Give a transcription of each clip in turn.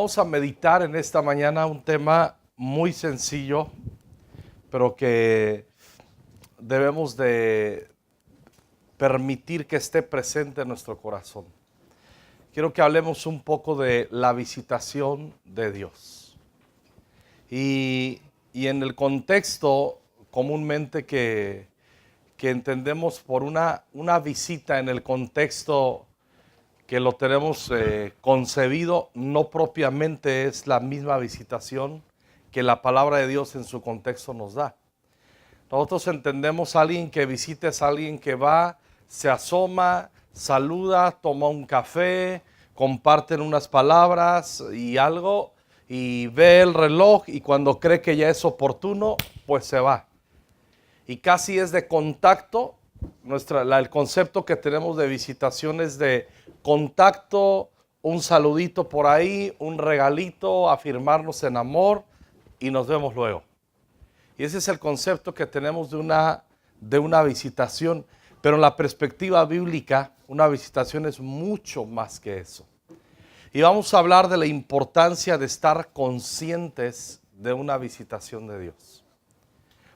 Vamos a meditar en esta mañana un tema muy sencillo, pero que debemos de permitir que esté presente en nuestro corazón. Quiero que hablemos un poco de la visitación de Dios. Y en el contexto comúnmente que entendemos por una visita en el contexto que lo tenemos concebido, no propiamente es la misma visitación que la palabra de Dios en su contexto nos da. Nosotros entendemos a alguien que visita es alguien que va, se asoma, saluda, toma un café, comparten unas palabras y algo, y ve el reloj y cuando cree que ya es oportuno, pues se va. Y casi es de contacto. El concepto que tenemos de visitación es de contacto, un saludito por ahí, un regalito, afirmarnos en amor y nos vemos luego. Y ese es el concepto que tenemos de una visitación. Pero en la perspectiva bíblica, una visitación es mucho más que eso. Y vamos a hablar de la importancia de estar conscientes de una visitación de Dios.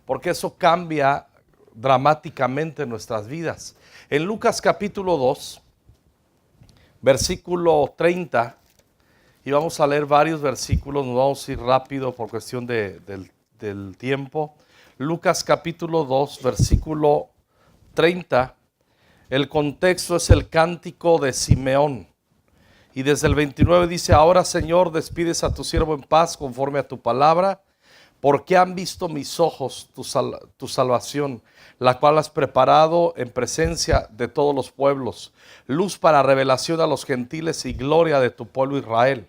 Porque eso cambia dramáticamente nuestras vidas. En Lucas capítulo 2, versículo 30, y vamos a leer varios versículos, nos vamos a ir rápido por cuestión del tiempo. Lucas capítulo 2, versículo 30, el contexto es el cántico de Simeón. Y desde el 29 dice: ahora, Señor, despides a tu siervo en paz conforme a tu palabra, porque han visto mis ojos tu salvación, la cual has preparado en presencia de todos los pueblos, luz para revelación a los gentiles y gloria de tu pueblo Israel.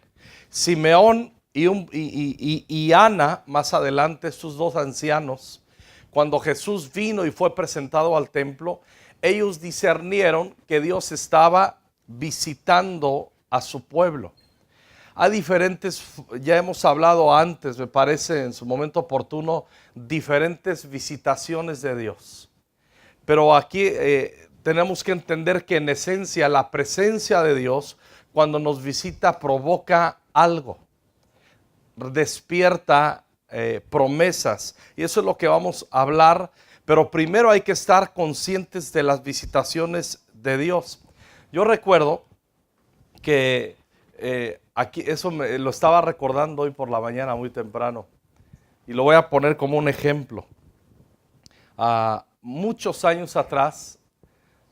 Simeón y Ana, más adelante, estos dos ancianos, cuando Jesús vino y fue presentado al templo, ellos discernieron que Dios estaba visitando a su pueblo. Hay diferentes, ya hemos hablado antes, me parece en su momento oportuno, diferentes visitaciones de Dios. Pero aquí tenemos que entender que en esencia la presencia de Dios cuando nos visita provoca algo, despierta promesas. Y eso es lo que vamos a hablar, pero primero hay que estar conscientes de las visitaciones de Dios. Yo recuerdo que aquí eso lo estaba recordando hoy por la mañana muy temprano y lo voy a poner como un ejemplo. Muchos años atrás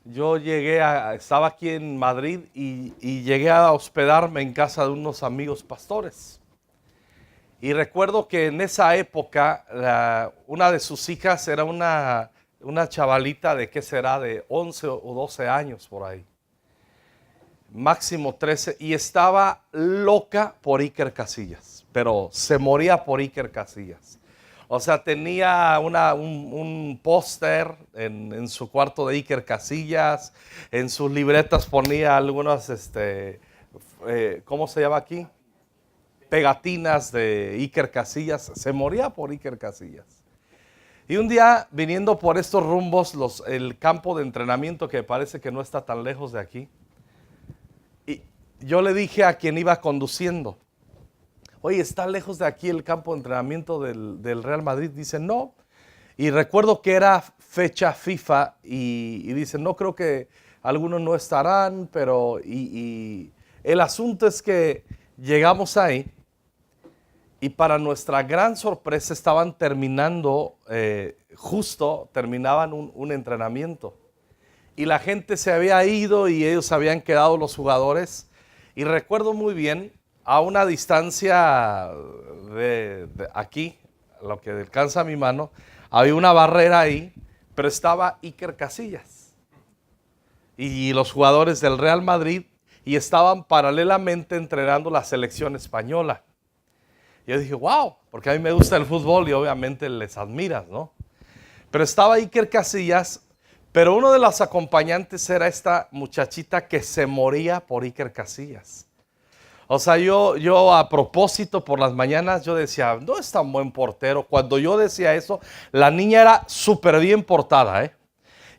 yo estaba aquí en Madrid y llegué a hospedarme en casa de unos amigos pastores. Y recuerdo que en esa época una de sus hijas era una chavalita de, ¿qué será?, de 11 o 12 años por ahí. Máximo 13, y estaba loca por Iker Casillas, pero se moría por Iker Casillas. O sea, tenía un póster en su cuarto de Iker Casillas, en sus libretas ponía algunas, ¿cómo se llama aquí? Pegatinas de Iker Casillas, se moría por Iker Casillas. Y un día, viniendo por estos rumbos, el campo de entrenamiento que parece que no está tan lejos de aquí, yo le dije a quien iba conduciendo: oye, ¿está lejos de aquí el campo de entrenamiento del Real Madrid? Dice, no. Y recuerdo que era fecha FIFA y dice, no, creo que algunos no estarán, pero... Y el asunto es que llegamos ahí y para nuestra gran sorpresa estaban terminando, terminaban un entrenamiento. Y la gente se había ido y ellos habían quedado, los jugadores. Y recuerdo muy bien, a una distancia de aquí, lo que alcanza mi mano, había una barrera ahí, pero estaba Iker Casillas y los jugadores del Real Madrid, y estaban paralelamente entrenando la selección española. Y yo dije, wow, porque a mí me gusta el fútbol y obviamente les admiras, ¿no? Pero estaba Iker Casillas, pero uno de los acompañantes era esta muchachita que se moría por Iker Casillas. O sea, yo a propósito por las mañanas yo decía, no es tan buen portero. Cuando yo decía eso, la niña era súper bien portada, ¿eh?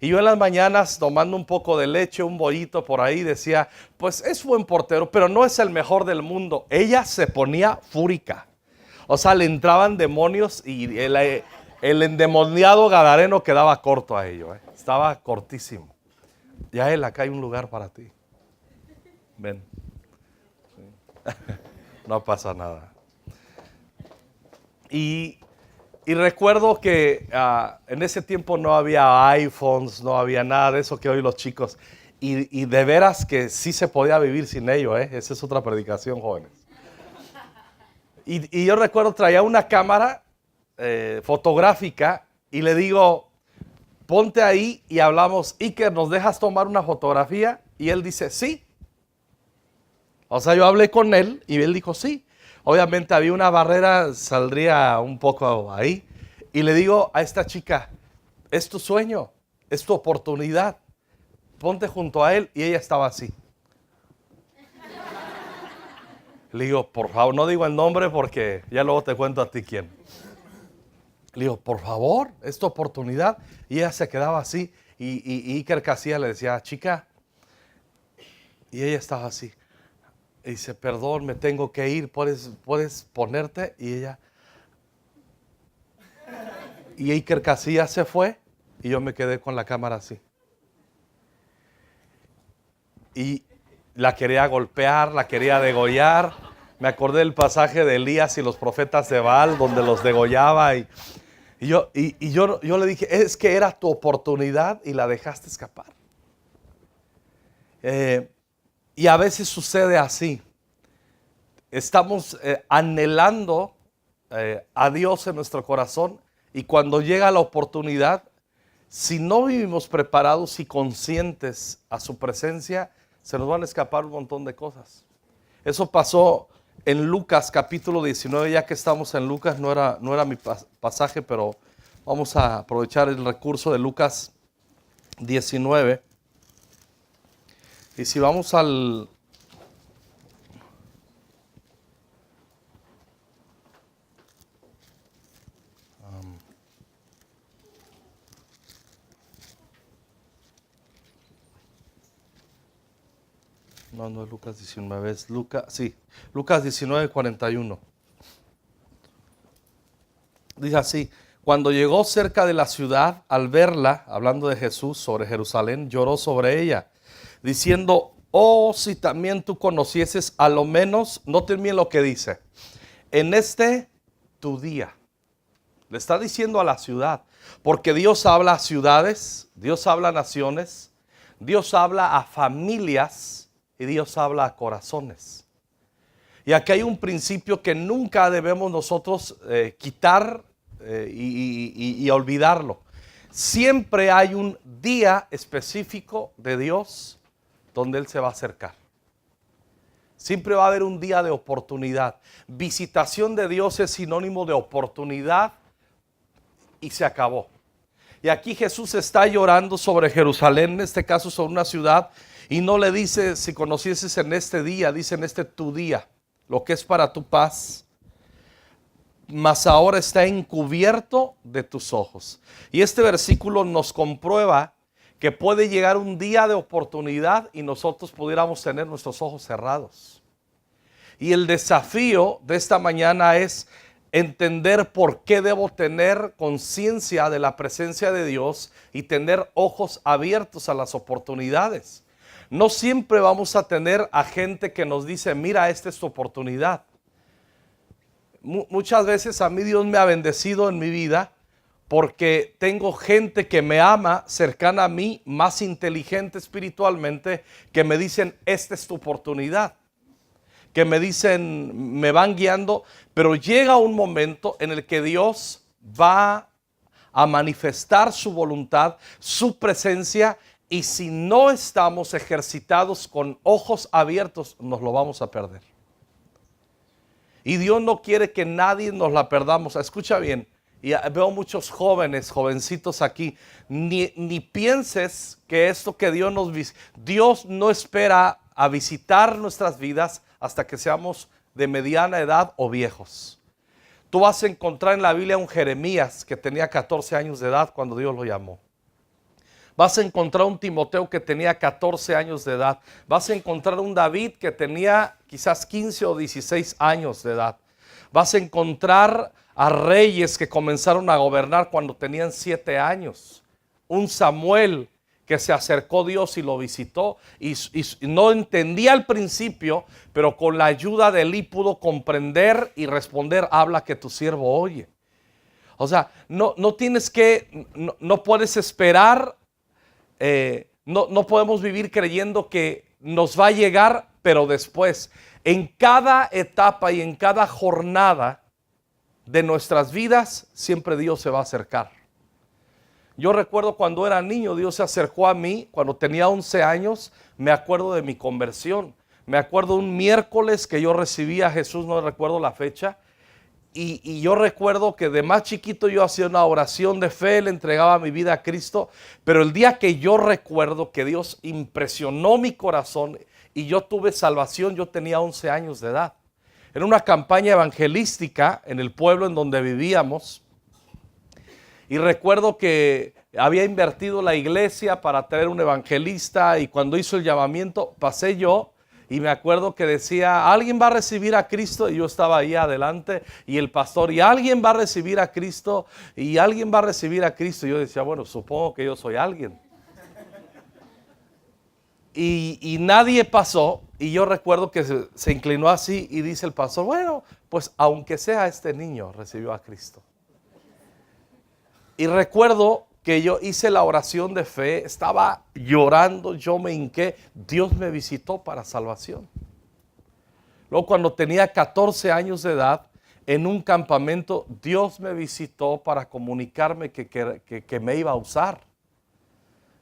Y yo en las mañanas tomando un poco de leche, un bollito por ahí, decía, pues es buen portero, pero no es el mejor del mundo. Ella se ponía fúrica. O sea, le entraban demonios y el endemoniado gadareno quedaba corto a ello. Estaba cortísimo. Ya él, acá hay un lugar para ti. Ven. Sí. No pasa nada. Y recuerdo que en ese tiempo no había iPhones, no había nada de eso que hoy los chicos. Y de veras que sí se podía vivir sin ello, ¿eh? Esa es otra predicación, jóvenes. Y yo recuerdo traía una cámara fotográfica y le digo, ponte ahí y hablamos. Iker, ¿nos dejas tomar una fotografía? Y él dice, sí. O sea, yo hablé con él y él dijo, sí. Obviamente había una barrera, saldría un poco ahí. Y le digo a esta chica, es tu sueño, es tu oportunidad. Ponte junto a él. Y ella estaba así. Le digo, por favor, no digo el nombre porque ya luego te cuento a ti quién. Le digo, por favor, es tu oportunidad. Y ella se quedaba así. Y Iker Casillas le decía, chica. Y ella estaba así. Y dice, perdón, me tengo que ir, ¿puedes ponerte? Y ella. Y Iker Casillas se fue y yo me quedé con la cámara así. Y la quería golpear, la quería degollar. Me acordé del pasaje de Elías y los profetas de Baal, donde los degollaba. Y yo le dije, es que era tu oportunidad y la dejaste escapar. Y a veces sucede así. Estamos anhelando a Dios en nuestro corazón y cuando llega la oportunidad, si no vivimos preparados y conscientes a su presencia, se nos van a escapar un montón de cosas. Eso pasó en Lucas capítulo 19, ya que estamos en Lucas, no era mi pasaje, pero vamos a aprovechar el recurso de Lucas 19. Y si vamos al... No es Lucas 19, es Lucas 19, 41. Dice así, cuando llegó cerca de la ciudad, al verla, hablando de Jesús sobre Jerusalén, lloró sobre ella, diciendo, oh, si también tú conocieses a lo menos, noten bien lo que dice, en este tu día. Le está diciendo a la ciudad, porque Dios habla a ciudades, Dios habla a naciones, Dios habla a familias, y Dios habla a corazones. Y aquí hay un principio que nunca debemos nosotros quitar y olvidarlo. Siempre hay un día específico de Dios donde Él se va a acercar. Siempre va a haber un día de oportunidad. Visitación de Dios es sinónimo de oportunidad y se acabó. Y aquí Jesús está llorando sobre Jerusalén, en este caso sobre una ciudad, y no le dice si conocieses en este día, dice en este tu día, lo que es para tu paz, mas ahora está encubierto de tus ojos. Y este versículo nos comprueba que puede llegar un día de oportunidad y nosotros pudiéramos tener nuestros ojos cerrados. Y el desafío de esta mañana es entender por qué debo tener conciencia de la presencia de Dios y tener ojos abiertos a las oportunidades. No siempre vamos a tener a gente que nos dice, mira, esta es tu oportunidad. Muchas veces a mí Dios me ha bendecido en mi vida porque tengo gente que me ama, cercana a mí, más inteligente espiritualmente, que me dicen, esta es tu oportunidad. Que me dicen, me van guiando, pero llega un momento en el que Dios va a manifestar su voluntad, su presencia, y si no estamos ejercitados con ojos abiertos, nos lo vamos a perder. Y Dios no quiere que nadie nos la perdamos. Escucha bien, y veo muchos jóvenes, jovencitos aquí, ni pienses que esto que Dios nos visita, Dios no espera a visitar nuestras vidas hasta que seamos de mediana edad o viejos. Tú vas a encontrar en la Biblia un Jeremías que tenía 14 años de edad cuando Dios lo llamó. Vas a encontrar un Timoteo que tenía 14 años de edad. Vas a encontrar un David que tenía quizás 15 o 16 años de edad. Vas a encontrar a reyes que comenzaron a gobernar cuando tenían 7 años. Un Samuel que se acercó a Dios y lo visitó y no entendía al principio, pero con la ayuda de Elí pudo comprender y responder: habla que tu siervo oye. O sea, no tienes que, no puedes esperar, no podemos vivir creyendo que nos va a llegar, pero después. En cada etapa y en cada jornada de nuestras vidas, siempre Dios se va a acercar. Yo recuerdo cuando era niño, Dios se acercó a mí. Cuando tenía 11 años, me acuerdo de mi conversión. Me acuerdo un miércoles que yo recibí a Jesús, no recuerdo la fecha. Y yo recuerdo que de más chiquito yo hacía una oración de fe, le entregaba mi vida a Cristo. Pero el día que yo recuerdo que Dios impresionó mi corazón y yo tuve salvación, yo tenía 11 años de edad. Era una campaña evangelística en el pueblo en donde vivíamos. Y recuerdo que había invertido la iglesia para traer un evangelista, y cuando hizo el llamamiento pasé yo. Y me acuerdo que decía: alguien va a recibir a Cristo, y yo estaba ahí adelante, y el pastor: y alguien va a recibir a Cristo, y alguien va a recibir a Cristo. Y yo decía: bueno, supongo que yo soy alguien. Y nadie pasó, y yo recuerdo que se inclinó así y dice el pastor: bueno, pues aunque sea este niño recibió a Cristo. Y recuerdo que yo hice la oración de fe, estaba llorando, yo me hinqué, Dios me visitó para salvación. Luego, cuando tenía 14 años de edad, en un campamento, Dios me visitó para comunicarme que me iba a usar.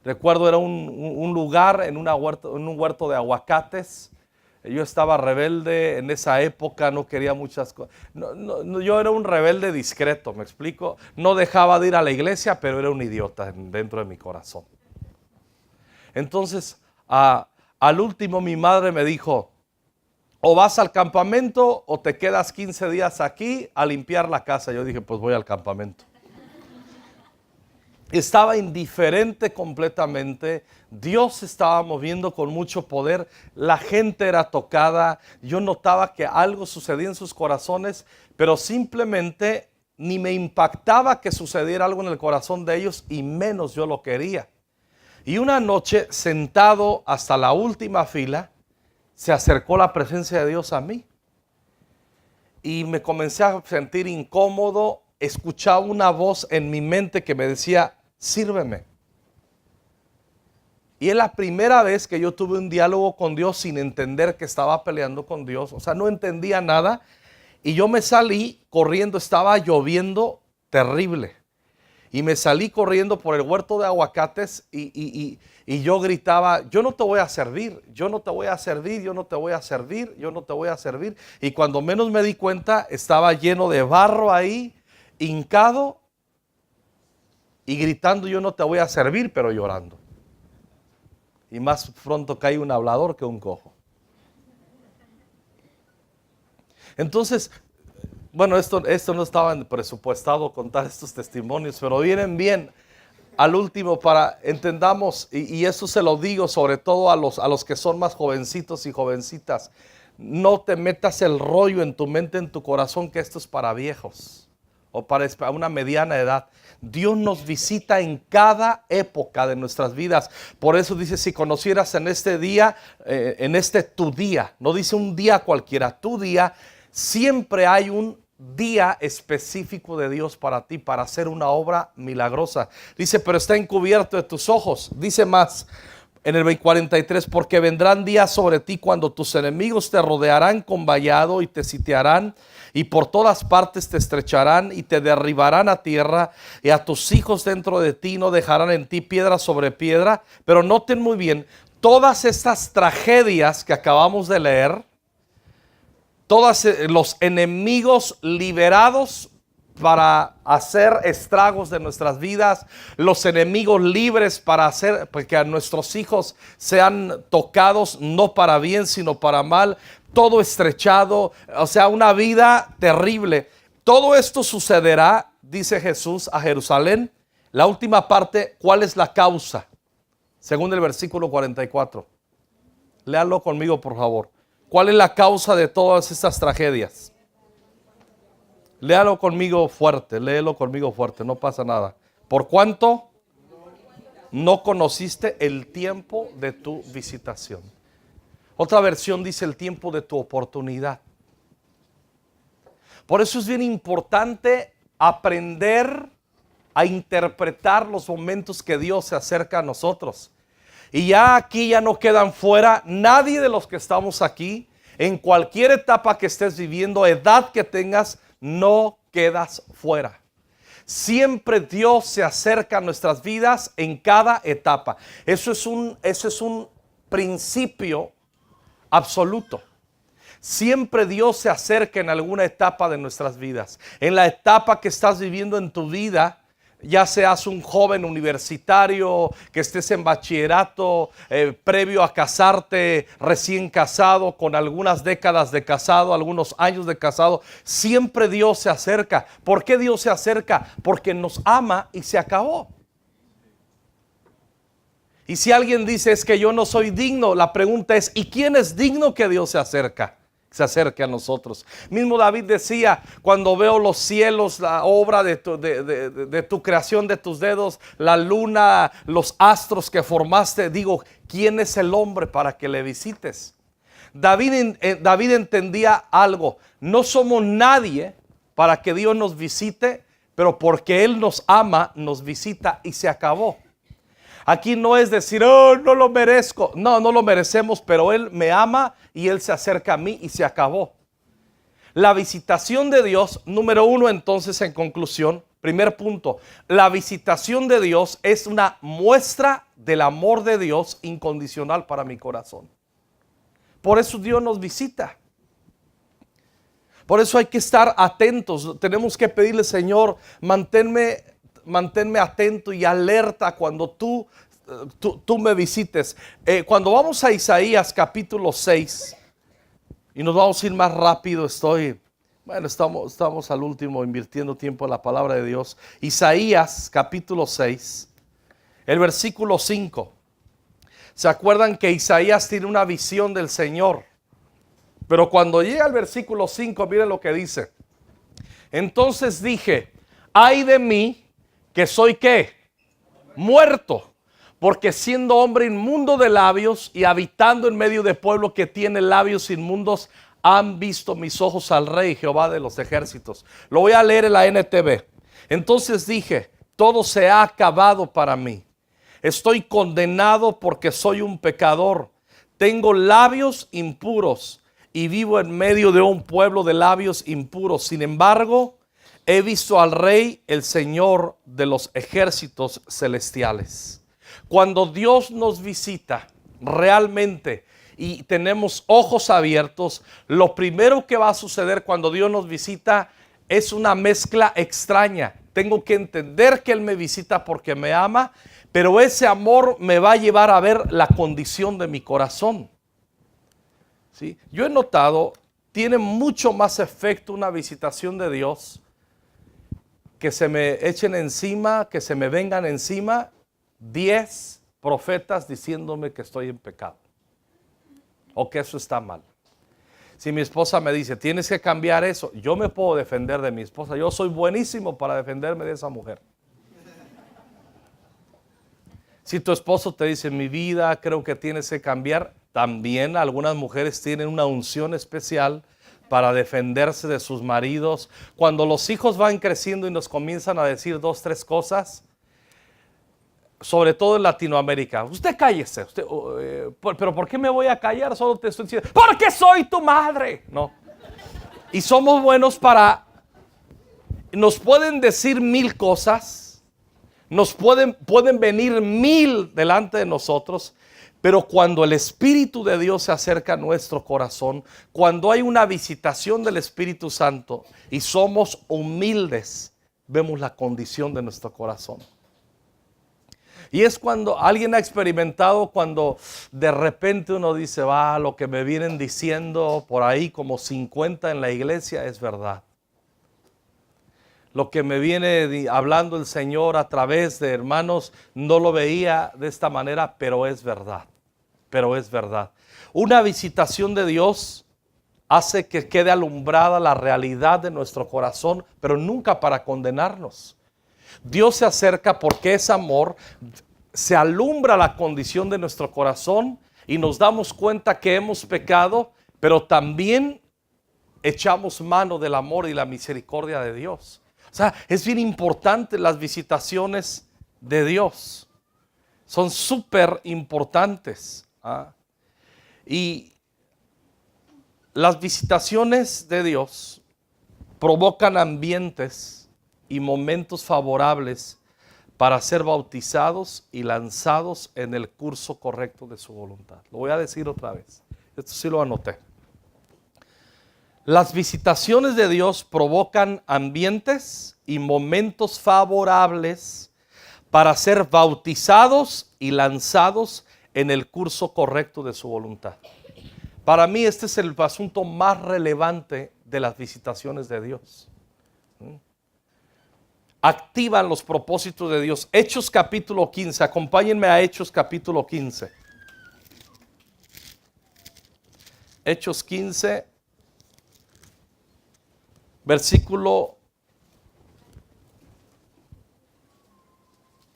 Recuerdo, era un lugar en un huerto de aguacates. Yo estaba rebelde en esa época, no quería muchas cosas. Yo era un rebelde discreto, ¿me explico? No dejaba de ir a la iglesia, pero era un idiota dentro de mi corazón. Entonces, al último mi madre me dijo: o vas al campamento o te quedas 15 días aquí a limpiar la casa. Yo dije: pues voy al campamento. Estaba indiferente completamente. Dios se estaba moviendo con mucho poder. La gente era tocada. Yo notaba que algo sucedía en sus corazones, pero simplemente ni me impactaba que sucediera algo en el corazón de ellos, y menos yo lo quería. Y una noche, sentado hasta la última fila, se acercó la presencia de Dios a mí. Y me comencé a sentir incómodo. Escuchaba una voz en mi mente que me decía: sírveme. Y es la primera vez que yo tuve un diálogo con Dios sin entender que estaba peleando con Dios. O sea, no entendía nada. Y yo me salí corriendo, estaba lloviendo terrible. Y me salí corriendo por el huerto de aguacates y yo gritaba: yo no te voy a servir, yo no te voy a servir, yo no te voy a servir, yo no te voy a servir. Y cuando menos me di cuenta, estaba lleno de barro ahí, hincado y gritando: yo no te voy a servir, pero llorando. Y más pronto cae un hablador que un cojo. Entonces, bueno, esto no estaba presupuestado contar estos testimonios, pero vienen bien al último para entendamos, y eso se lo digo sobre todo a los que son más jovencitos y jovencitas: no te metas el rollo en tu mente, en tu corazón, que esto es para viejos o para una mediana edad. Dios nos visita en cada época de nuestras vidas. Por eso dice: si conocieras en este día, en este tu día, no dice un día cualquiera, tu día, siempre hay un día específico de Dios para ti, para hacer una obra milagrosa. Dice: pero está encubierto de tus ojos. Dice más en el 43: porque vendrán días sobre ti cuando tus enemigos te rodearán con vallado y te sitiarán, y por todas partes te estrecharán y te derribarán a tierra, y a tus hijos dentro de ti no dejarán en ti piedra sobre piedra. Pero noten muy bien, todas estas tragedias que acabamos de leer, todos los enemigos liberados para hacer estragos de nuestras vidas, los enemigos libres para hacer que a nuestros hijos sean tocados, no para bien sino para mal, todo estrechado, o sea, una vida terrible. Todo esto sucederá, dice Jesús, a Jerusalén. La última parte, ¿cuál es la causa? según el versículo 44. Léalo conmigo, por favor. ¿Cuál es la causa de todas estas tragedias? Léalo conmigo fuerte, léelo conmigo fuerte, no pasa nada. ¿Por cuánto no conociste el tiempo de tu visitación? Otra versión dice el tiempo de tu oportunidad. Por eso es bien importante aprender a interpretar los momentos que Dios se acerca a nosotros. Y ya aquí ya no quedan fuera nadie de los que estamos aquí. En cualquier etapa que estés viviendo, edad que tengas, no quedas fuera. Siempre Dios se acerca a nuestras vidas en cada etapa. Eso es un principio absoluto. Siempre Dios se acerca en alguna etapa de nuestras vidas. En la etapa que estás viviendo en tu vida, ya seas un joven universitario, que estés en bachillerato, previo a casarte, recién casado, con algunas décadas de casado, algunos años de casado, siempre Dios se acerca. ¿Por qué Dios se acerca? Porque nos ama y se acabó. Y si alguien dice es que yo no soy digno, la pregunta es, ¿y quién es digno que Dios se acerque a nosotros? Mismo David decía, cuando veo los cielos, la obra de tu creación de tus dedos, la luna, los astros que formaste, digo, ¿quién es el hombre para que le visites? David entendía algo, no somos nadie para que Dios nos visite, pero porque Él nos ama, nos visita y se acabó. Aquí no es decir, oh, no lo merezco. No, no lo merecemos, pero Él me ama y Él se acerca a mí y se acabó. La visitación de Dios, número uno, entonces, en conclusión, primer punto, la visitación de Dios es una muestra del amor de Dios incondicional para mi corazón. Por eso Dios nos visita. Por eso hay que estar atentos. Tenemos que pedirle, Señor, manténme atento y alerta cuando tú me visites. Cuando vamos a Isaías capítulo 6, y nos vamos a ir más rápido, estamos al último invirtiendo tiempo en la palabra de Dios. Isaías capítulo 6, el versículo 5. ¿Se acuerdan que Isaías tiene una visión del Señor? Pero cuando llega al versículo 5, miren lo que dice. Entonces dije, ay de mí, que soy ¿qué? Muerto, porque siendo hombre inmundo de labios y habitando en medio de pueblo que tiene labios inmundos, han visto mis ojos al Rey Jehová de los ejércitos. Lo voy a leer en la NTV. Entonces dije, todo se ha acabado para mí. Estoy condenado porque soy un pecador. Tengo labios impuros y vivo en medio de un pueblo de labios impuros. Sin embargo, he visto al Rey, el Señor de los ejércitos celestiales. Cuando Dios nos visita realmente y tenemos ojos abiertos, lo primero que va a suceder cuando Dios nos visita es una mezcla extraña. Tengo que entender que Él me visita porque me ama, pero ese amor me va a llevar a ver la condición de mi corazón. ¿Sí? Yo he notado, tiene mucho más efecto una visitación de Dios, que se me echen encima, que se me vengan encima 10 profetas diciéndome que estoy en pecado o que eso está mal. Si mi esposa me dice, tienes que cambiar eso, yo me puedo defender de mi esposa. Yo soy buenísimo para defenderme de esa mujer. Si tu esposo te dice, mi vida, creo que tienes que cambiar, también algunas mujeres tienen una unción especial para defenderse de sus maridos. Cuando los hijos van creciendo y nos comienzan a decir 2, 3 cosas, sobre todo en Latinoamérica, usted cállese, pero ¿por qué me voy a callar? Solo te estoy diciendo, porque soy tu madre. No. Y somos buenos nos pueden decir 1000 cosas, pueden venir 1000 delante de nosotros, pero cuando el Espíritu de Dios se acerca a nuestro corazón, cuando hay una visitación del Espíritu Santo y somos humildes, vemos la condición de nuestro corazón. Y es cuando alguien ha experimentado, cuando de repente uno dice, lo que me vienen diciendo por ahí como 50 en la iglesia es verdad. lo que me viene hablando el Señor a través de hermanos, no lo veía de esta manera, pero es verdad. Pero es verdad. Una visitación de Dios hace que quede alumbrada la realidad de nuestro corazón, pero nunca para condenarnos. Dios se acerca porque es amor, se alumbra la condición de nuestro corazón y nos damos cuenta que hemos pecado, pero también echamos mano del amor y la misericordia de Dios. O sea, es bien importante las visitaciones de Dios. Son súper importantes. Y las visitaciones de Dios provocan ambientes y momentos favorables para ser bautizados y lanzados en el curso correcto de su voluntad. Lo voy a decir otra vez. Esto sí lo anoté. Las visitaciones de Dios provocan ambientes y momentos favorables para ser bautizados y lanzados en el curso correcto de su voluntad. Para mí este es el asunto más relevante de las visitaciones de Dios. Activan los propósitos de Dios. Hechos capítulo 15, acompáñenme a Hechos capítulo 15. Hechos 15, versículo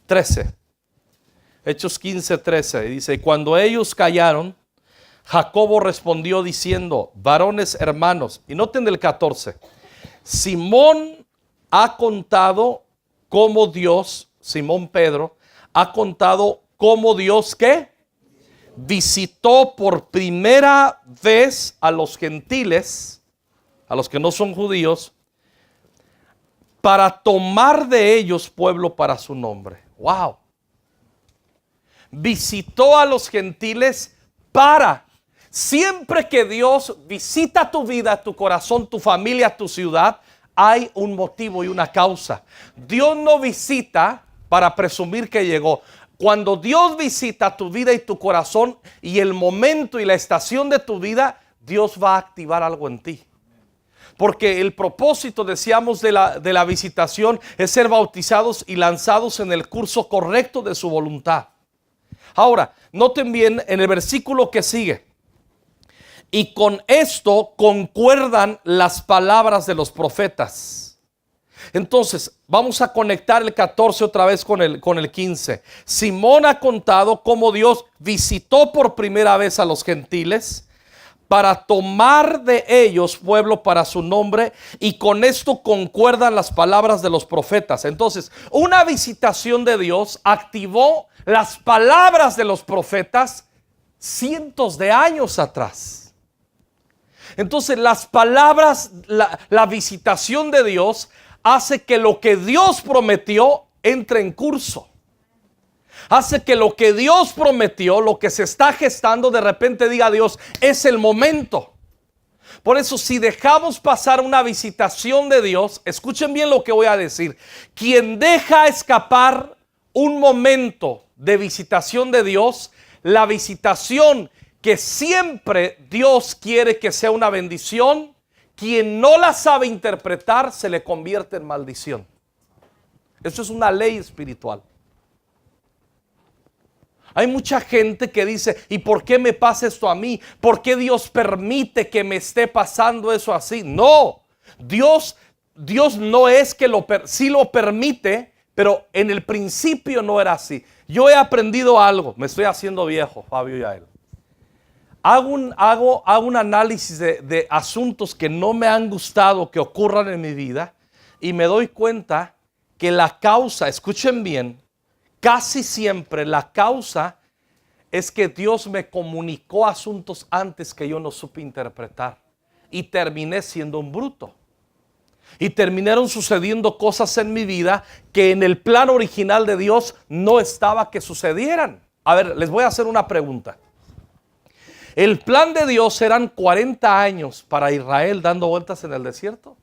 13. Hechos 15, 13. Dice, cuando ellos callaron, Jacobo respondió diciendo, varones hermanos, y noten el 14, Simón ha contado cómo Dios, Simón Pedro, ha contado cómo Dios, ¿qué? Visitó por primera vez a los gentiles, a los que no son judíos, para tomar de ellos pueblo para su nombre. ¡Wow! Visitó a los gentiles para... Siempre que Dios visita tu vida, tu corazón, tu familia, tu ciudad, hay un motivo y una causa. Dios no visita para presumir que llegó. Cuando Dios visita tu vida y tu corazón y el momento y la estación de tu vida, Dios va a activar algo en ti. Porque el propósito, decíamos, de la visitación es ser bautizados y lanzados en el curso correcto de su voluntad. Ahora, noten bien en el versículo que sigue. Y con esto concuerdan las palabras de los profetas. Entonces, vamos a conectar el 14 otra vez con el 15. Simón ha contado cómo Dios visitó por primera vez a los gentiles para tomar de ellos pueblo para su nombre, y con esto concuerdan las palabras de los profetas. Entonces, una visitación de Dios activó las palabras de los profetas cientos de años atrás. Entonces las palabras, la visitación de Dios hace que lo que Dios prometió entre en curso. Hace que lo que Dios prometió, lo que se está gestando, de repente diga Dios, es el momento. Por eso, si dejamos pasar una visitación de Dios, escuchen bien lo que voy a decir. Quien deja escapar un momento de visitación de Dios, la visitación que siempre Dios quiere que sea una bendición, quien no la sabe interpretar se le convierte en maldición. Eso es una ley espiritual. Hay mucha gente que dice, ¿y por qué me pasa esto a mí? ¿Por qué Dios permite que me esté pasando eso así? No, Dios no es que sí lo permite, pero en el principio no era así. Yo he aprendido algo, me estoy haciendo viejo, Fabio y a él. Hago un análisis de asuntos que no me han gustado que ocurran en mi vida y me doy cuenta que la causa, escuchen bien, casi siempre la causa es que Dios me comunicó asuntos antes que yo no supe interpretar y terminé siendo un bruto. Y terminaron sucediendo cosas en mi vida que en el plan original de Dios no estaba que sucedieran. A ver, les voy a hacer una pregunta. ¿El plan de Dios eran 40 años para Israel dando vueltas en el desierto?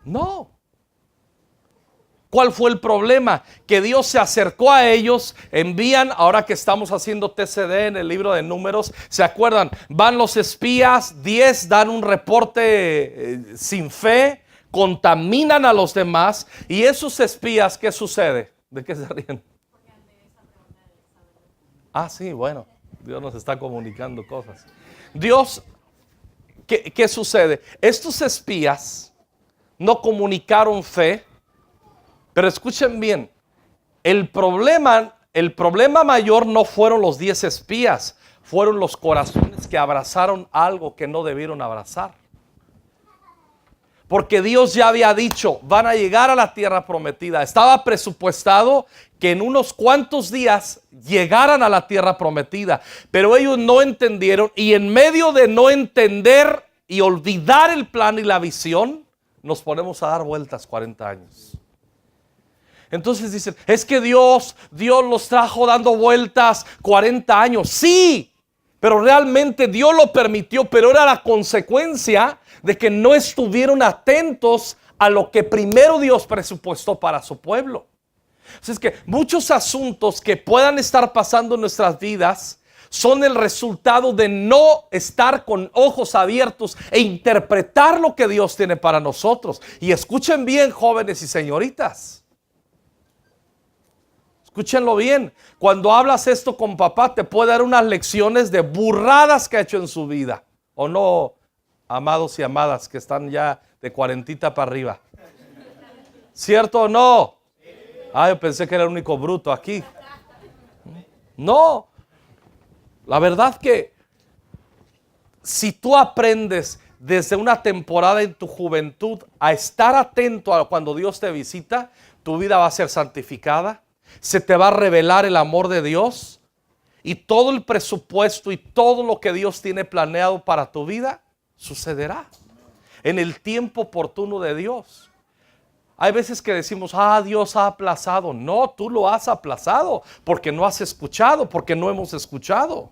No. ¿Cuál fue el problema? Que Dios se acercó a ellos, envían, ahora que estamos haciendo TCD en el libro de Números, ¿se acuerdan? Van los espías, 10 dan un reporte sin fe, contaminan a los demás. Y esos espías, ¿qué sucede? ¿De qué se ríen? Ah, sí, bueno, Dios nos está comunicando cosas. Dios, ¿qué sucede? Estos espías no comunicaron fe, pero escuchen bien, el problema mayor no fueron los 10 espías, fueron los corazones que abrazaron algo que no debieron abrazar. Porque Dios ya había dicho, van a llegar a la tierra prometida. Estaba presupuestado que en unos cuantos días llegaran a la tierra prometida. Pero ellos no entendieron, y en medio de no entender y olvidar el plan y la visión, nos ponemos a dar vueltas 40 años. Entonces dicen, es que Dios los trajo dando vueltas 40 años. Sí, pero realmente Dios lo permitió, pero era la consecuencia de que no estuvieron atentos a lo que primero Dios presupuestó para su pueblo. Así es que muchos asuntos que puedan estar pasando en nuestras vidas son el resultado de no estar con ojos abiertos e interpretar lo que Dios tiene para nosotros. Y escuchen bien, jóvenes y señoritas. Escúchenlo bien. Cuando hablas esto con papá, te puede dar unas lecciones de burradas que ha hecho en su vida. ¿O no, amados y amadas que están ya de 40 para arriba? ¿Cierto o no? Ah, yo pensé que era el único bruto aquí. No. La verdad que si tú aprendes desde una temporada en tu juventud a estar atento a cuando Dios te visita, tu vida va a ser santificada. Se te va a revelar el amor de Dios y todo el presupuesto y todo lo que Dios tiene planeado para tu vida sucederá en el tiempo oportuno de Dios. Hay veces que decimos, Dios ha aplazado. No, tú lo has aplazado porque no has escuchado, porque no hemos escuchado.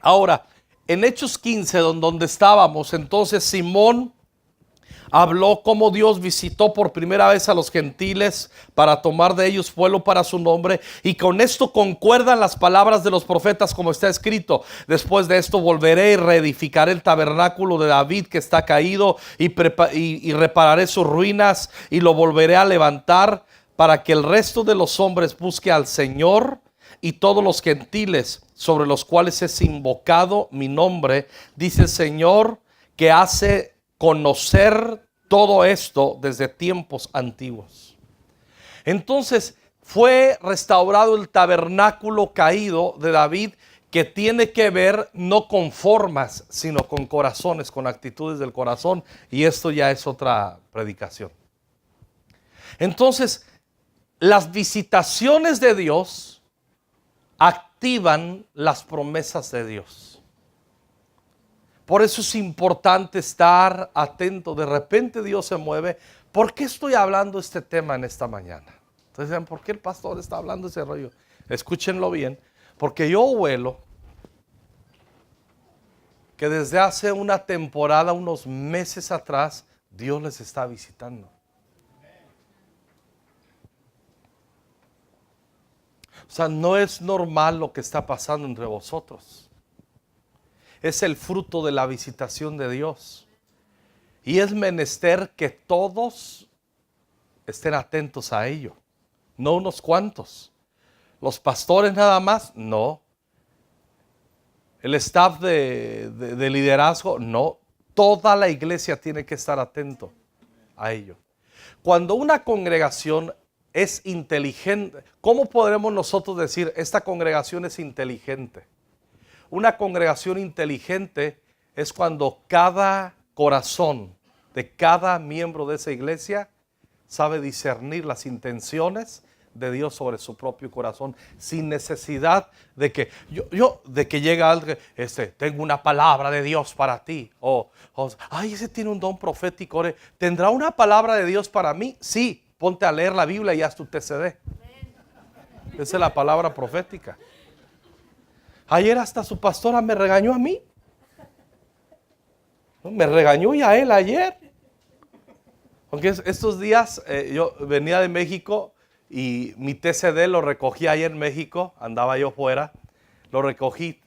Ahora, en Hechos 15, donde estábamos, entonces Simón habló cómo Dios visitó por primera vez a los gentiles para tomar de ellos pueblo para su nombre. Y con esto concuerdan las palabras de los profetas como está escrito. Después de esto volveré y reedificaré el tabernáculo de David que está caído y repararé sus ruinas y lo volveré a levantar para que el resto de los hombres busque al Señor y todos los gentiles sobre los cuales es invocado mi nombre, dice el Señor, que hace conocer todo esto desde tiempos antiguos. Entonces fue restaurado el tabernáculo caído de David, que tiene que ver no con formas, sino con corazones, con actitudes del corazón. Y esto ya es otra predicación. Entonces, las visitaciones de Dios activan las promesas de Dios. Por eso es importante estar atento. De repente Dios se mueve. ¿Por qué estoy hablando este tema en esta mañana? Entonces, ¿por qué el pastor está hablando ese rollo? Escúchenlo bien. Porque yo huelo que desde hace una temporada, unos meses atrás, Dios les está visitando. O sea, no es normal lo que está pasando entre vosotros. Es el fruto de la visitación de Dios. Y es menester que todos estén atentos a ello. No unos cuantos. Los pastores nada más, no. El staff de liderazgo, no. Toda la iglesia tiene que estar atento a ello. Cuando una congregación es inteligente, ¿cómo podremos nosotros decir esta congregación es inteligente? Una congregación inteligente es cuando cada corazón de cada miembro de esa iglesia sabe discernir las intenciones de Dios sobre su propio corazón, sin necesidad de que de que llega alguien, tengo una palabra de Dios para ti, o ese tiene un don profético, ¿tendrá una palabra de Dios para mí? Sí, ponte a leer la Biblia y haz tu TCD. Esa es la palabra profética. Ayer hasta su pastora me regañó a mí. Me regañó ya él ayer. Aunque estos días yo venía de México y mi TCD lo recogí ayer en México. Andaba yo fuera. Lo recogí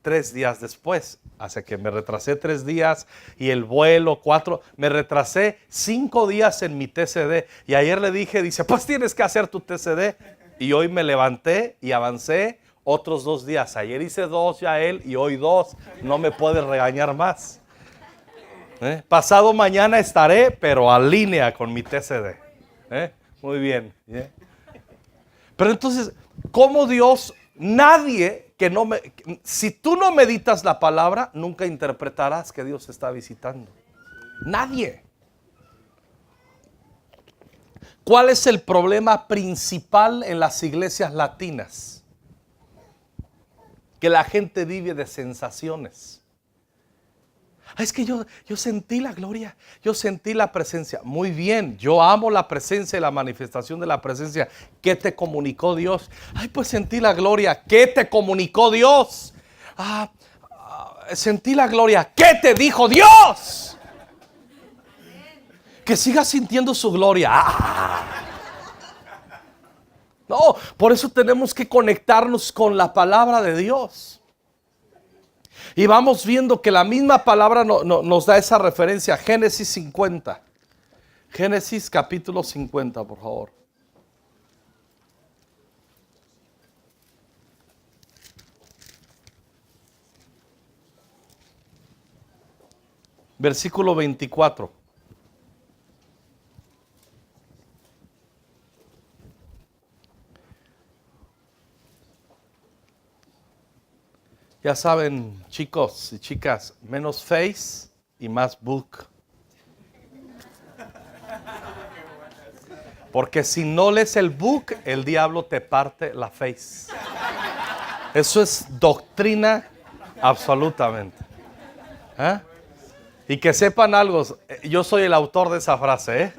3 días después. Hasta que me retrasé 3 días y el vuelo 4, me retrasé 5 días en mi TCD. Y ayer le dije, dice, pues tienes que hacer tu TCD. Y hoy me levanté y avancé otros 2 días. Ayer hice 2 ya él y hoy 2. No me puede regañar más. Pasado mañana estaré, pero a línea con mi TCD. Muy bien. Pero entonces, ¿cómo Dios? Nadie que no me... Si tú no meditas la palabra, nunca interpretarás que Dios está visitando. Nadie. ¿Cuál es el problema principal en las iglesias latinas? Que la gente vive de sensaciones. Es que yo sentí la gloria, yo sentí la presencia. Muy bien, yo amo la presencia y la manifestación de la presencia. ¿Qué te comunicó Dios? Ay, pues sentí la gloria. ¿Qué te comunicó Dios? Sentí la gloria. ¿Qué te dijo Dios? Que sigas sintiendo su gloria. No, por eso tenemos que conectarnos con la palabra de Dios. Y vamos viendo que la misma palabra nos da esa referencia. Génesis 50. Génesis capítulo 50, por favor. Versículo 24. Ya saben, chicos y chicas, menos face y más book. Porque si no lees el book, el diablo te parte la face. Eso es doctrina absolutamente. Y que sepan algo, yo soy el autor de esa frase.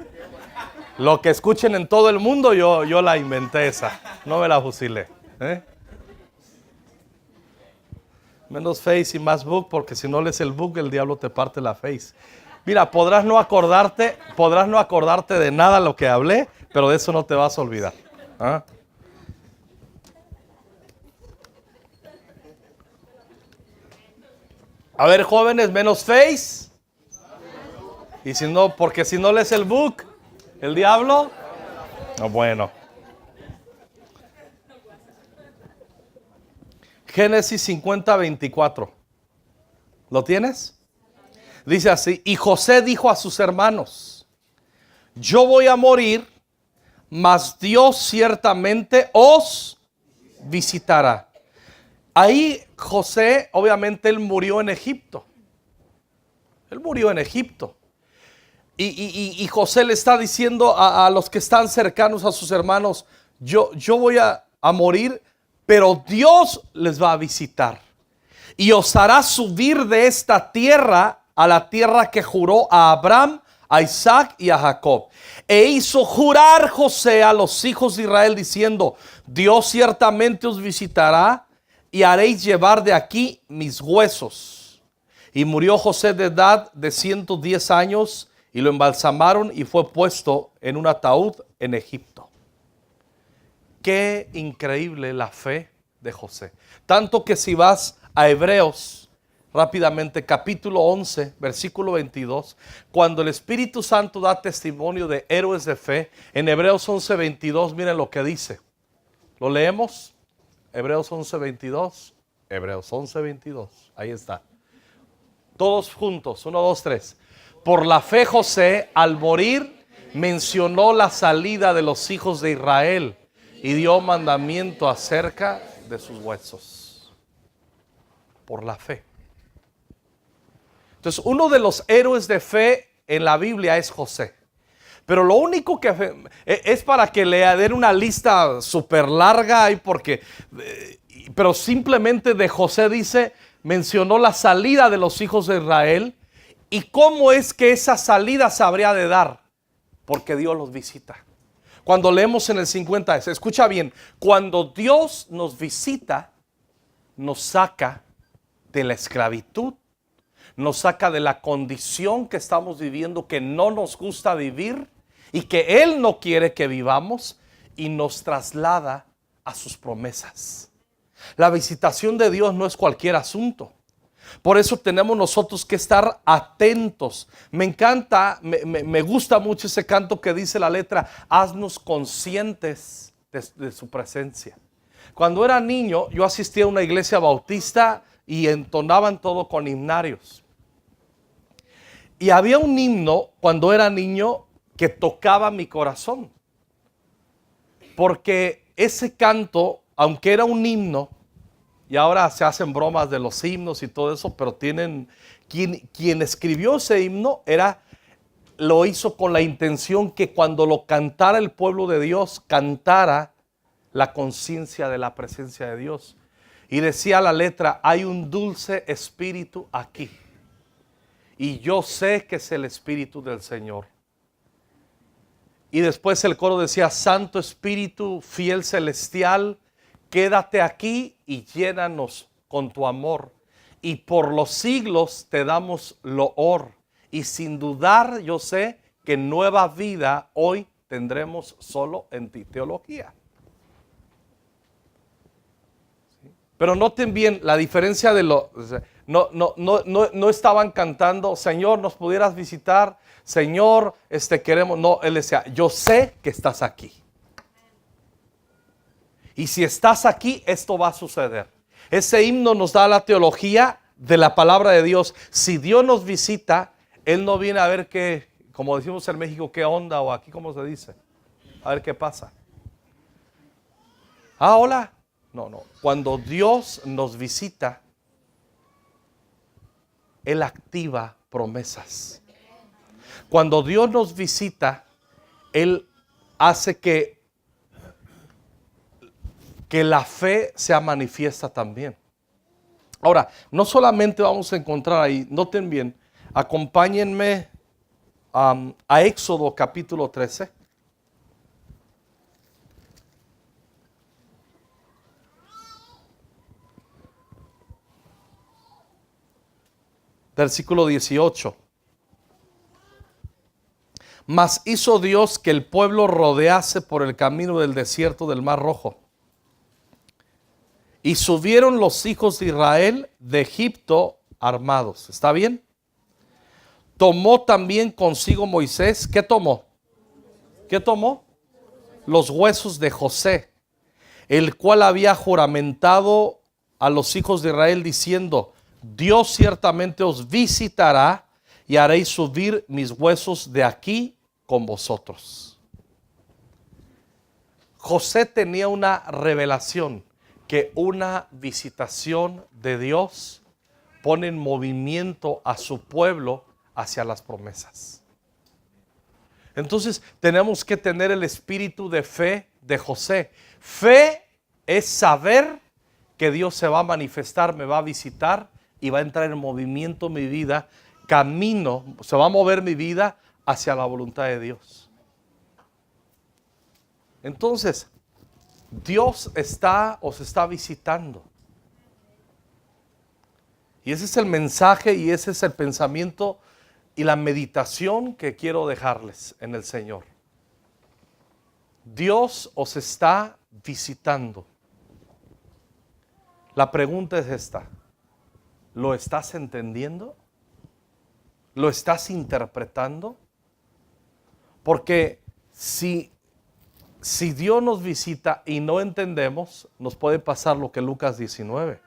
Lo que escuchen en todo el mundo, yo la inventé esa. No me la fusilé. Menos face y más book, porque si no lees el book, el diablo te parte la face. Mira, podrás no acordarte de nada lo que hablé, pero de eso no te vas a olvidar. A ver, jóvenes, menos face. Y si no, porque si no lees el book, el diablo. No, bueno. Génesis 50, 24. ¿Lo tienes? Dice así: y José dijo a sus hermanos: yo voy a morir, mas Dios ciertamente os visitará. Ahí José, obviamente él murió en Egipto. Él murió en Egipto. Y José le está diciendo a los que están cercanos a sus hermanos: yo voy a morir, pero Dios les va a visitar y os hará subir de esta tierra a la tierra que juró a Abraham, a Isaac y a Jacob. E hizo jurar José a los hijos de Israel diciendo: Dios ciertamente os visitará y haréis llevar de aquí mis huesos. Y murió José de edad de 110 años y lo embalsamaron y fue puesto en un ataúd en Egipto. Qué increíble la fe de José. Tanto que si vas a Hebreos, rápidamente, capítulo 11, versículo 22, cuando el Espíritu Santo da testimonio de héroes de fe, en Hebreos 11, 22, miren lo que dice. ¿Lo leemos? Hebreos 11, 22. Hebreos 11, 22. Ahí está. Todos juntos, 1, 2, 3. Por la fe José, al morir, mencionó la salida de los hijos de Israel y dio mandamiento acerca de sus huesos. Por la fe. Entonces, uno de los héroes de fe en la Biblia es José. Pero lo único que es para que le den una lista súper larga, pero simplemente de José dice, mencionó la salida de los hijos de Israel. ¿Y cómo es que esa salida se habría de dar? Porque Dios los visita. Cuando leemos en el 50, escucha bien, cuando Dios nos visita, nos saca de la esclavitud, nos saca de la condición que estamos viviendo, que no nos gusta vivir y que Él no quiere que vivamos, y nos traslada a sus promesas. La visitación de Dios no es cualquier asunto. Por eso tenemos nosotros que estar atentos. Me encanta, me gusta mucho ese canto que dice la letra, haznos conscientes de su presencia. Cuando era niño, yo asistía a una iglesia bautista y entonaban todo con himnarios. Y había un himno cuando era niño que tocaba mi corazón. Porque ese canto, aunque era un himno, y ahora se hacen bromas de los himnos y todo eso, pero quien escribió ese himno lo hizo con la intención que cuando lo cantara el pueblo de Dios, cantara la conciencia de la presencia de Dios. Y decía la letra, hay un dulce espíritu aquí. Y yo sé que es el Espíritu del Señor. Y después el coro decía, Santo Espíritu, fiel celestial, quédate aquí y llénanos con tu amor. Y por los siglos te damos loor. Y sin dudar yo sé que nueva vida hoy tendremos solo en ti. Teología. Pero noten bien la diferencia de no estaban cantando, Señor, nos pudieras visitar, Señor, queremos. No, él decía, yo sé que estás aquí. Y si estás aquí, esto va a suceder. Ese himno nos da la teología de la palabra de Dios. Si Dios nos visita, Él no viene a ver qué, como decimos en México, qué onda, o aquí cómo se dice, a ver qué pasa. Ah, hola. No. Cuando Dios nos visita, Él activa promesas. Cuando Dios nos visita, Él hace que la fe sea manifiesta también. Ahora, no solamente vamos a encontrar ahí, noten bien, acompáñenme a Éxodo capítulo 13. Versículo 18. Mas hizo Dios que el pueblo rodease por el camino del desierto del Mar Rojo. Y subieron los hijos de Israel de Egipto armados. ¿Está bien? Tomó también consigo Moisés. ¿Qué tomó? ¿Qué tomó? Los huesos de José, el cual había juramentado a los hijos de Israel diciendo, Dios ciertamente os visitará y haréis subir mis huesos de aquí con vosotros. José tenía una revelación que una visitación de Dios pone en movimiento a su pueblo hacia las promesas. Entonces tenemos que tener el espíritu de fe de José. Fe es saber que Dios se va a manifestar, me va a visitar y va a entrar en movimiento mi vida, camino, se va a mover mi vida hacia la voluntad de Dios. Entonces, Dios os está visitando. Y ese es el mensaje y ese es el pensamiento y la meditación que quiero dejarles en el Señor. Dios os está visitando. La pregunta es esta. ¿Lo estás entendiendo? ¿Lo estás interpretando? Porque si Dios nos visita y no entendemos, nos puede pasar lo que Lucas 19.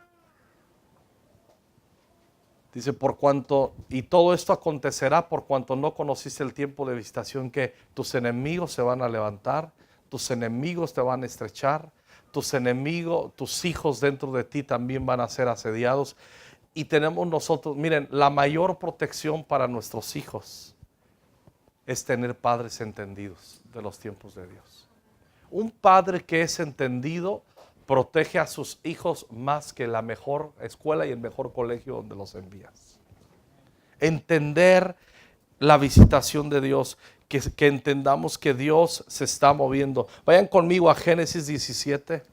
Dice, por cuanto, y todo esto acontecerá por cuanto no conociste el tiempo de visitación, que tus enemigos se van a levantar, tus enemigos te van a estrechar, tus enemigos, tus hijos dentro de ti también van a ser asediados. Y tenemos nosotros, miren, la mayor protección para nuestros hijos es tener padres entendidos de los tiempos de Dios. Un padre que es entendido protege a sus hijos más que la mejor escuela y el mejor colegio donde los envías. Entender la visitación de Dios, que entendamos que Dios se está moviendo. Vayan conmigo a Génesis 17.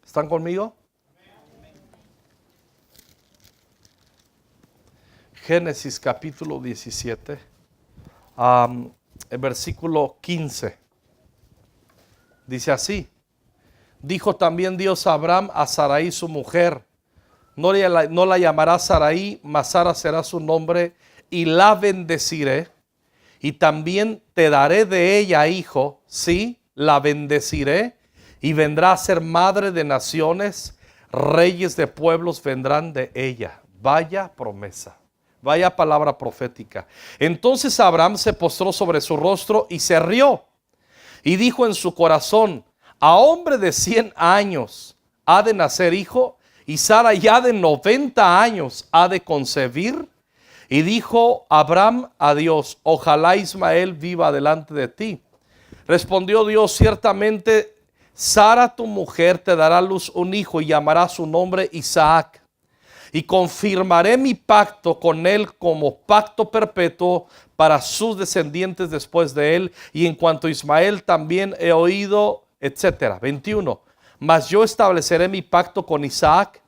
¿Están conmigo? Génesis capítulo 17, el versículo 15. Dice así, dijo también Dios a Abraham, a Sarai su mujer, No la llamarás Sarai, mas Sara será su nombre, y la bendeciré, y también te daré de ella hijo, sí, la bendeciré, y vendrá a ser madre de naciones, reyes de pueblos vendrán de ella. Vaya promesa, vaya palabra profética. Entonces Abraham se postró sobre su rostro y se rió, y dijo en su corazón: a hombre de 100 años ha de nacer hijo, y Sara ya de 90 años ha de concebir. Y dijo Abraham a Dios: ojalá Ismael viva delante de ti. Respondió Dios: ciertamente Sara tu mujer te dará a luz un hijo, y llamará su nombre Isaac. Y confirmaré mi pacto con él como pacto perpetuo para sus descendientes después de él. Y en cuanto a Ismael también he oído, etcétera. 21. Mas yo estableceré mi pacto con Isaac,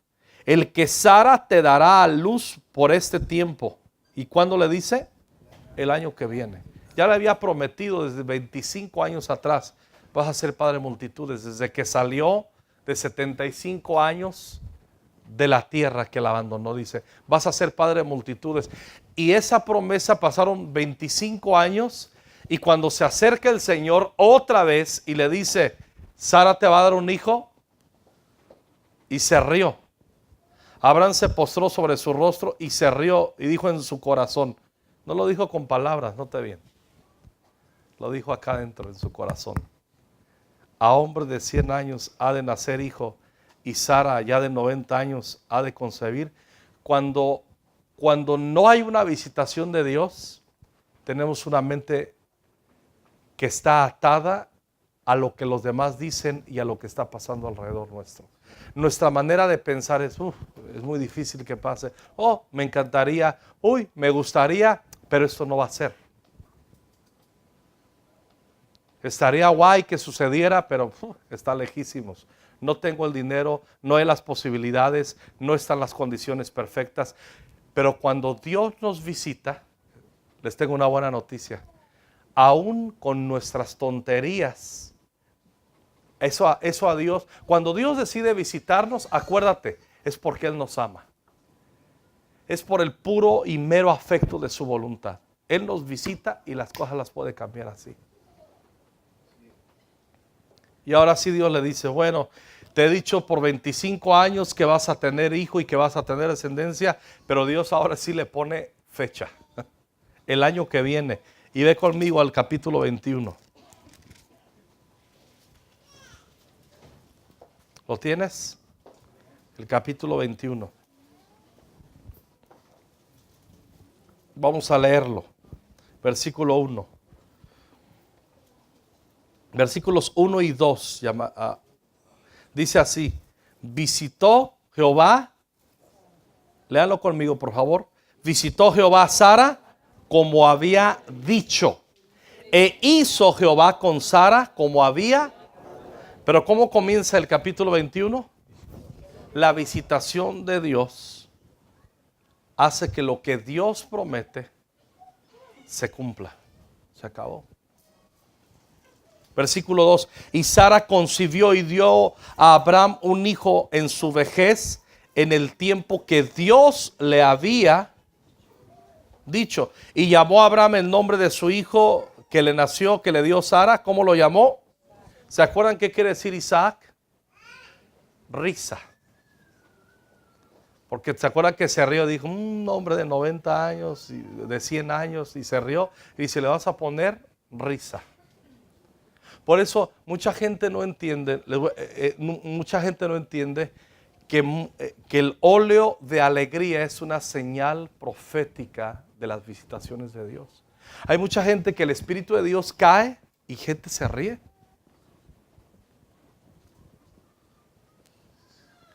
el que Sara te dará a luz por este tiempo. ¿Y cuándo le dice? El año que viene. Ya le había prometido desde 25 años atrás: vas a ser padre de multitudes. Desde que salió de 75 años de la tierra que la abandonó, dice: vas a ser padre de multitudes. Y esa promesa pasaron 25 años, y cuando se acerca el Señor otra vez y le dice: Sara te va a dar un hijo, y se rió. Abraham se postró sobre su rostro y se rió, y dijo en su corazón. No lo dijo con palabras, note bien, lo dijo acá adentro en su corazón: a hombre de 100 años ha de nacer hijo, y Sara ya de 90 años ha de concebir. Cuando no hay una visitación de Dios, tenemos una mente que está atada a lo que los demás dicen y a lo que está pasando alrededor nuestro. Nuestra manera de pensar es muy difícil que pase. Oh, me encantaría, me gustaría, pero esto no va a ser. Estaría guay que sucediera, pero está lejísimos. No tengo el dinero, no hay las posibilidades, no están las condiciones perfectas. Pero cuando Dios nos visita, les tengo una buena noticia. Aún con nuestras tonterías, eso a Dios, cuando Dios decide visitarnos, acuérdate, es porque Él nos ama. Es por el puro y mero afecto de su voluntad. Él nos visita y las cosas las puede cambiar así. Y ahora sí Dios le dice: bueno, te he dicho por 25 años que vas a tener hijo y que vas a tener descendencia, pero Dios ahora sí le pone fecha, el año que viene. Y ve conmigo al capítulo 21. ¿Lo tienes? El capítulo 21. Vamos a leerlo. Versículo 1. Versículos 1 y 2. Dice así: visitó Jehová, léanlo conmigo por favor. Visitó Jehová a Sara como había dicho, e hizo Jehová con Sara como había. Pero ¿cómo comienza el capítulo 21? La visitación de Dios hace que lo que Dios promete se cumpla. Se acabó. Versículo 2. Y Sara concibió y dio a Abraham un hijo en su vejez, en el tiempo que Dios le había dicho. Y llamó a Abraham el nombre de su hijo que le nació, que le dio Sara. ¿Cómo lo llamó? ¿Se acuerdan qué quiere decir Isaac? Risa. Porque se acuerdan que se rió, dijo: un hombre de 90 años, de 100 años, y se rió. Y dice: le vas a poner risa. Por eso mucha gente no entiende, que el óleo de alegría es una señal profética de las visitaciones de Dios. Hay mucha gente que el Espíritu de Dios cae y gente se ríe.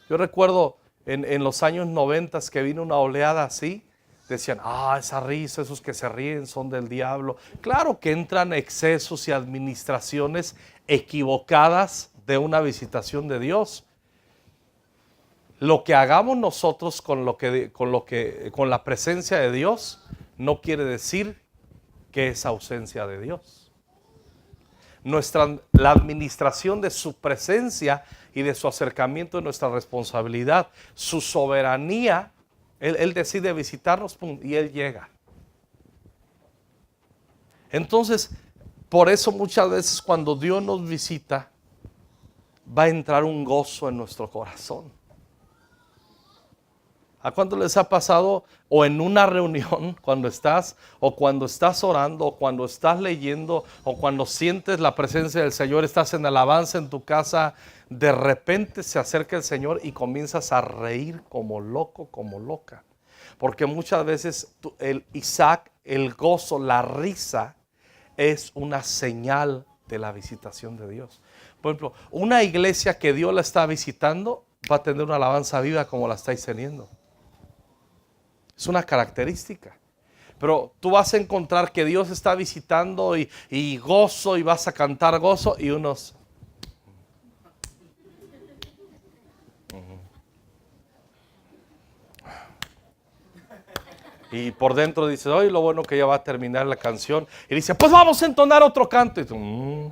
Yo recuerdo en los años 90 que vino una oleada así. Decían: esa risa, esos que se ríen son del diablo. Claro que entran excesos y administraciones equivocadas de una visitación de Dios. Lo que hagamos nosotros con la presencia de Dios no quiere decir que es ausencia de Dios. la administración de su presencia y de su acercamiento es nuestra responsabilidad. Su soberanía, Él decide visitarnos, pum, y Él llega. Entonces, por eso muchas veces cuando Dios nos visita, va a entrar un gozo en nuestro corazón. ¿A cuánto les ha pasado o en una reunión cuando estás o cuando estás orando o cuando estás leyendo o cuando sientes la presencia del Señor, estás en alabanza en tu casa, de repente se acerca el Señor y comienzas a reír como loco, como loca? Porque muchas veces el gozo, la risa es una señal de la visitación de Dios. Por ejemplo, una iglesia que Dios la está visitando va a tener una alabanza viva como la estáis teniendo. Es una característica. Pero tú vas a encontrar que Dios está visitando y gozo, y vas a cantar gozo, y unos... Y por dentro dices, oye, lo bueno que ya va a terminar la canción. Y dice, pues vamos a entonar otro canto. Y tú,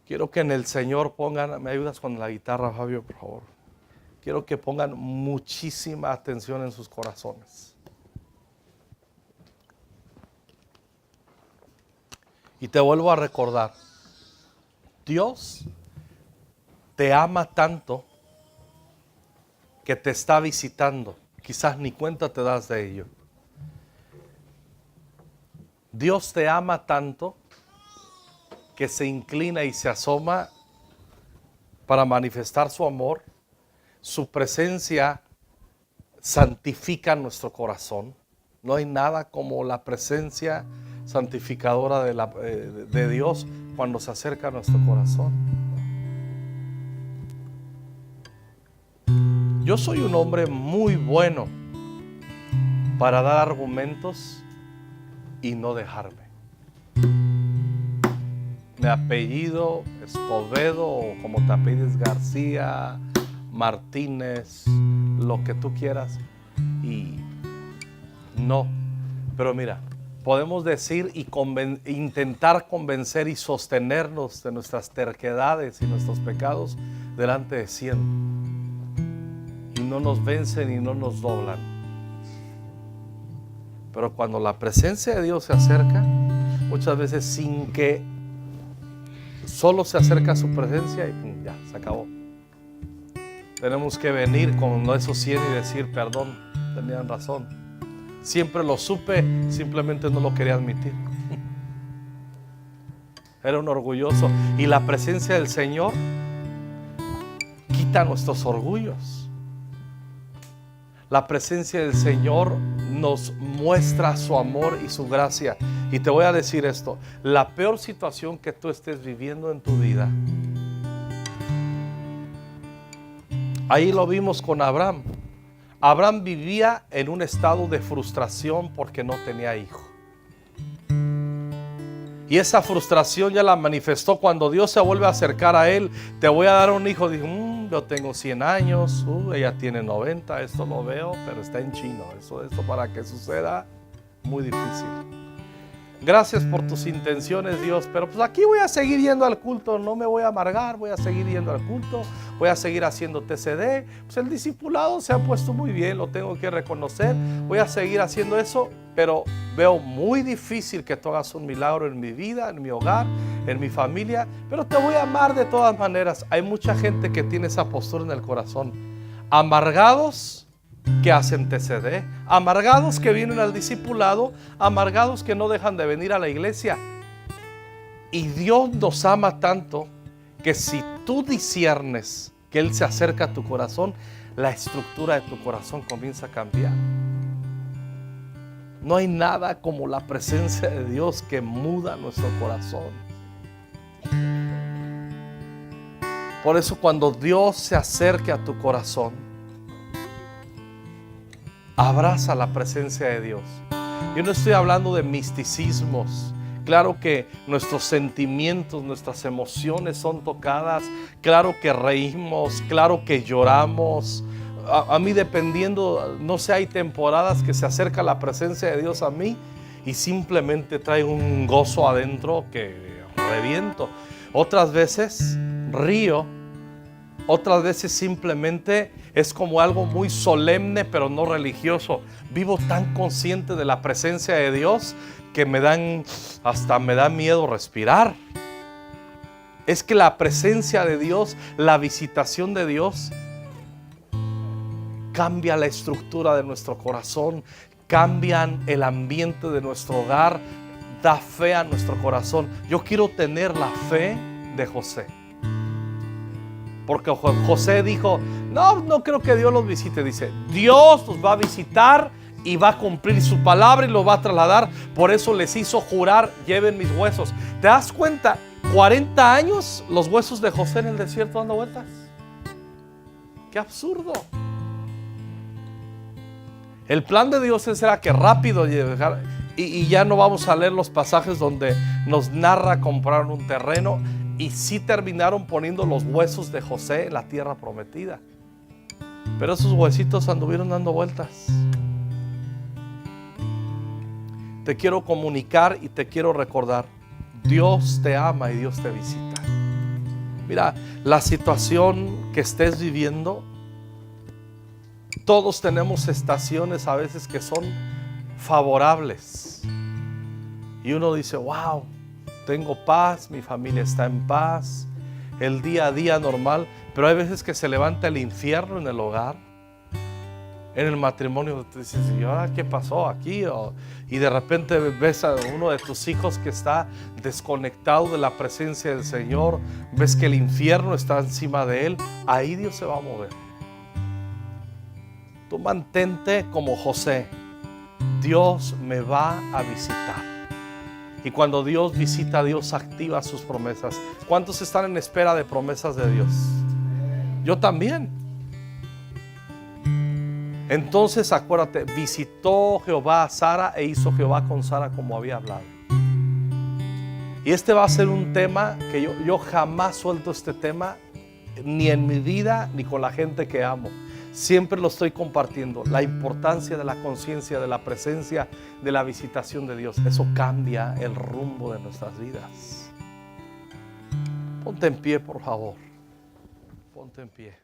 Quiero que en el Señor pongan, ¿me ayudas con la guitarra, Fabio, por favor? Quiero que pongan muchísima atención en sus corazones. Y te vuelvo a recordar, Dios te ama tanto que te está visitando. Quizás ni cuenta te das de ello. Dios te ama tanto que se inclina y se asoma para manifestar su amor. Su presencia santifica nuestro corazón. No hay nada como la presencia santificadora de Dios cuando se acerca a nuestro corazón. Yo soy un hombre muy bueno para dar argumentos y no dejarme. Mi apellido Escobedo, o como te apellides, García, Martínez, lo que tú quieras, y no. Pero mira, podemos decir y intentar convencer y sostenernos de nuestras terquedades y nuestros pecados delante de 100, y no nos vencen y no nos doblan. Pero cuando la presencia de Dios se acerca, muchas veces sin que solo se acerca a su presencia y ya, se acabó. Tenemos que venir con esos 100 y decir, perdón, tenían razón. Siempre lo supe, simplemente no lo quería admitir. Era un orgulloso. Y la presencia del Señor quita nuestros orgullos. La presencia del Señor nos muestra su amor y su gracia. Y te voy a decir esto, la peor situación que tú estés viviendo en tu vida, ahí lo vimos con Abraham. Abraham vivía en un estado de frustración porque no tenía hijo. Y esa frustración ya la manifestó cuando Dios se vuelve a acercar a él. Te voy a dar un hijo. Dijo, yo tengo 100 años, ella tiene 90, esto lo veo, pero está en chino. Esto para que suceda, muy difícil. Gracias por tus intenciones, Dios, pero pues aquí voy a seguir yendo al culto, no me voy a amargar, voy a seguir yendo al culto, voy a seguir haciendo TCD. Pues el discipulado se ha puesto muy bien, lo tengo que reconocer, voy a seguir haciendo eso, pero veo muy difícil que tú hagas un milagro en mi vida, en mi hogar, en mi familia, pero te voy a amar de todas maneras. Hay mucha gente que tiene esa postura en el corazón, amargados que hacen TCD, amargados que vienen al discipulado, amargados que no dejan de venir a la iglesia. Y Dios nos ama tanto que si tú disciernes que Él se acerca a tu corazón, la estructura de tu corazón comienza a cambiar. No hay nada como la presencia de Dios que muda nuestro corazón. Por eso cuando Dios se acerque a tu corazón, abraza la presencia de Dios. Yo no estoy hablando de misticismos. Claro que nuestros sentimientos, nuestras emociones son tocadas. Claro que reímos, claro que lloramos. a mí dependiendo, no sé, hay temporadas que se acerca la presencia de Dios a mí y simplemente trae un gozo adentro que reviento. Otras veces río, otras veces simplemente es como algo muy solemne pero no religioso. Vivo tan consciente de la presencia de Dios que hasta me da miedo respirar. Es que la presencia de Dios, la visitación de Dios cambia la estructura de nuestro corazón, cambian el ambiente de nuestro hogar, da fe a nuestro corazón. Yo quiero tener la fe de José. Porque José dijo, no creo que Dios los visite. Dice, Dios los va a visitar y va a cumplir su palabra y lo va a trasladar. Por eso les hizo jurar, lleven mis huesos. ¿Te das cuenta? 40 años los huesos de José en el desierto dando vueltas. ¡Qué absurdo! El plan de Dios era que rápido llegar, y ya no vamos a leer los pasajes donde nos narra comprar un terreno, y sí terminaron poniendo los huesos de José en la tierra prometida. Pero esos huesitos anduvieron dando vueltas. Te quiero comunicar y te quiero recordar, Dios te ama y Dios te visita. Mira, la situación que estés viviendo, todos tenemos estaciones a veces que son favorables. Y uno dice, wow, tengo paz, mi familia está en paz, el día a día normal. Pero hay veces que se levanta el infierno en el hogar, en el matrimonio. Te dices, ¿qué pasó aquí? Y de repente ves a uno de tus hijos que está desconectado de la presencia del Señor. Ves que el infierno está encima de él. Ahí Dios se va a mover. Tú mantente como José. Dios me va a visitar. Y cuando Dios visita, Dios activa sus promesas. ¿Cuántos están en espera de promesas de Dios? Yo también. Entonces acuérdate, visitó Jehová a Sara e hizo Jehová con Sara como había hablado. Y este va a ser un tema que yo jamás suelto este tema, ni en mi vida ni con la gente que amo. Siempre lo estoy compartiendo. La importancia de la conciencia, de la presencia, de la visitación de Dios. Eso cambia el rumbo de nuestras vidas. Ponte en pie, por favor. Ponte en pie.